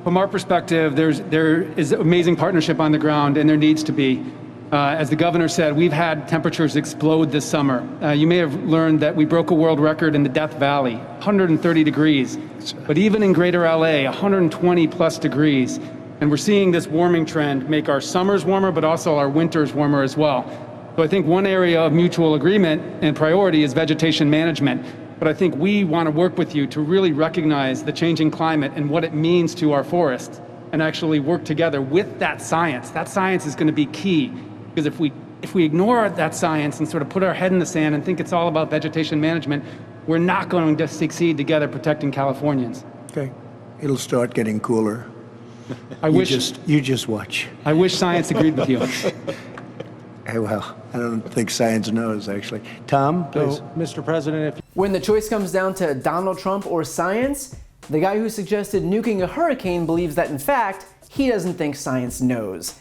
From our perspective, there is amazing partnership on the ground, and there needs to be. As the governor said, we've had temperatures explode this summer. You may have learned that we broke a world record in the Death Valley, 130 degrees. But even in greater LA, 120 plus degrees. And we're seeing this warming trend make our summers warmer, but also our winters warmer as well. So I think one area of mutual agreement and priority is vegetation management. But I think we want to work with you to really recognize the changing climate and what it means to our forests, and actually work together with that science. That science is going to be key. Because if we ignore that science and sort of put our head in the sand and think it's all about vegetation management, we're not going to succeed together protecting Californians. Okay. It'll start getting cooler. You just watch. I wish science agreed with you. Well, I don't think science knows, actually. Tom, please. So, Mr. President, When the choice comes down to Donald Trump or science, the guy who suggested nuking a hurricane believes that, in fact, he doesn't think science knows.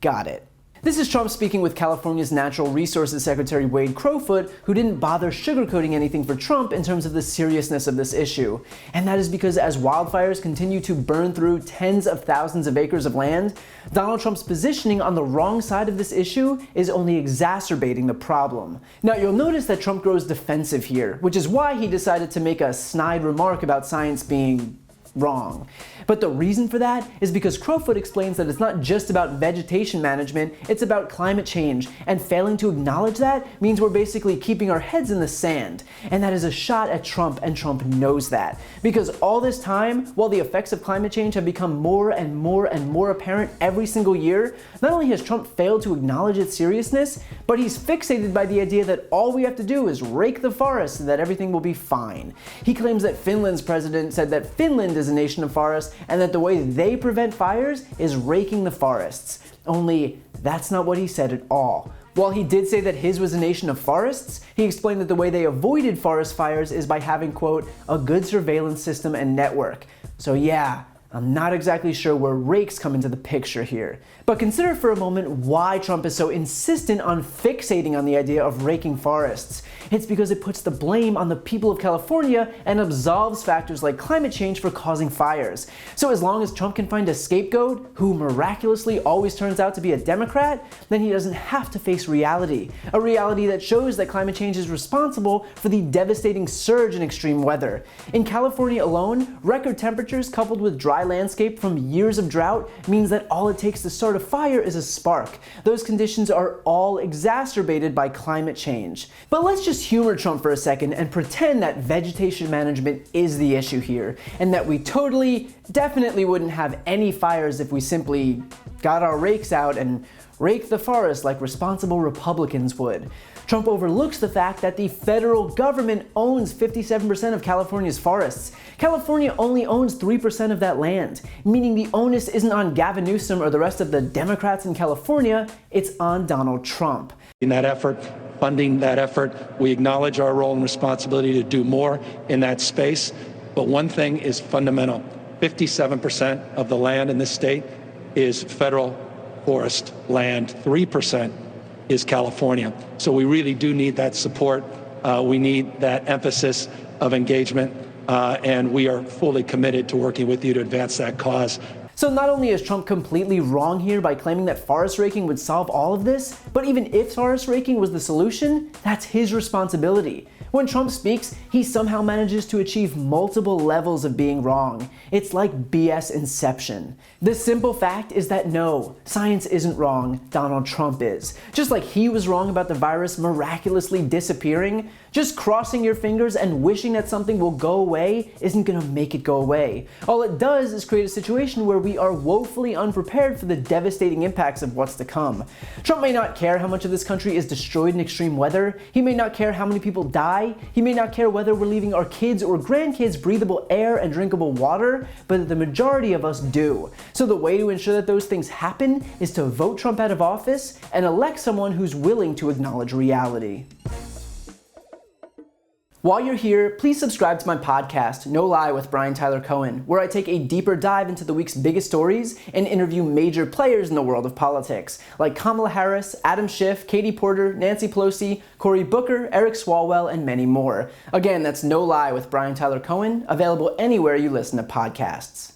Got it. This is Trump speaking with California's Natural Resources Secretary Wade Crowfoot, who didn't bother sugarcoating anything for Trump in terms of the seriousness of this issue. And that is because as wildfires continue to burn through tens of thousands of acres of land, Donald Trump's positioning on the wrong side of this issue is only exacerbating the problem. Now, you'll notice that Trump grows defensive here, which is why he decided to make a snide remark about science being wrong. But the reason for that is because Crowfoot explains that it's not just about vegetation management, it's about climate change, and failing to acknowledge that means we're basically keeping our heads in the sand. And that is a shot at Trump, and Trump knows that. Because all this time, while the effects of climate change have become more and more and more apparent every single year, not only has Trump failed to acknowledge its seriousness, but he's fixated by the idea that all we have to do is rake the forest and that everything will be fine. He claims that Finland's president said that Finland is a nation of forests, and that the way they prevent fires is raking the forests. Only that's not what he said at all. While he did say that his was a nation of forests, he explained that the way they avoided forest fires is by having, quote, a good surveillance system and network. So yeah, I'm not exactly sure where rakes come into the picture here. But consider for a moment why Trump is so insistent on fixating on the idea of raking forests. It's because it puts the blame on the people of California and absolves factors like climate change for causing fires. So as long as Trump can find a scapegoat, who miraculously always turns out to be a Democrat, then he doesn't have to face reality. A reality that shows that climate change is responsible for the devastating surge in extreme weather. In California alone, record temperatures coupled with dry landscape from years of drought means that all it takes to start a fire is a spark. Those conditions are all exacerbated by climate change. But let's just humor Trump for a second and pretend that vegetation management is the issue here, and that we definitely wouldn't have any fires if we simply got our rakes out and raked the forest like responsible Republicans would. Trump overlooks the fact that the federal government owns 57% of California's forests. California only owns 3% of that land, meaning the onus isn't on Gavin Newsom or the rest of the Democrats in California, it's on Donald Trump. in that effort, funding that effort, we acknowledge our role and responsibility to do more in that space. But one thing is fundamental. 57% of the land in this state is federal forest land. 3% is California. So we really do need that support. We need that emphasis of engagement, and we are fully committed to working with you to advance that cause. So not only is Trump completely wrong here by claiming that forest raking would solve all of this, but even if forest raking was the solution, that's his responsibility. When Trump speaks, he somehow manages to achieve multiple levels of being wrong. It's like BS inception. The simple fact is that no, science isn't wrong, Donald Trump is. Just like he was wrong about the virus miraculously disappearing, just crossing your fingers and wishing that something will go away isn't gonna make it go away. All it does is create a situation where we are woefully unprepared for the devastating impacts of what's to come. Trump may not care how much of this country is destroyed in extreme weather, he may not care how many people die, he may not care whether we're leaving our kids or grandkids breathable air and drinkable water, but the majority of us do. So the way to ensure that those things happen is to vote Trump out of office and elect someone who's willing to acknowledge reality. While you're here, please subscribe to my podcast, No Lie with Brian Tyler Cohen, where I take a deeper dive into the week's biggest stories and interview major players in the world of politics, like Kamala Harris, Adam Schiff, Katie Porter, Nancy Pelosi, Cory Booker, Eric Swalwell, and many more. Again, that's No Lie with Brian Tyler Cohen, available anywhere you listen to podcasts.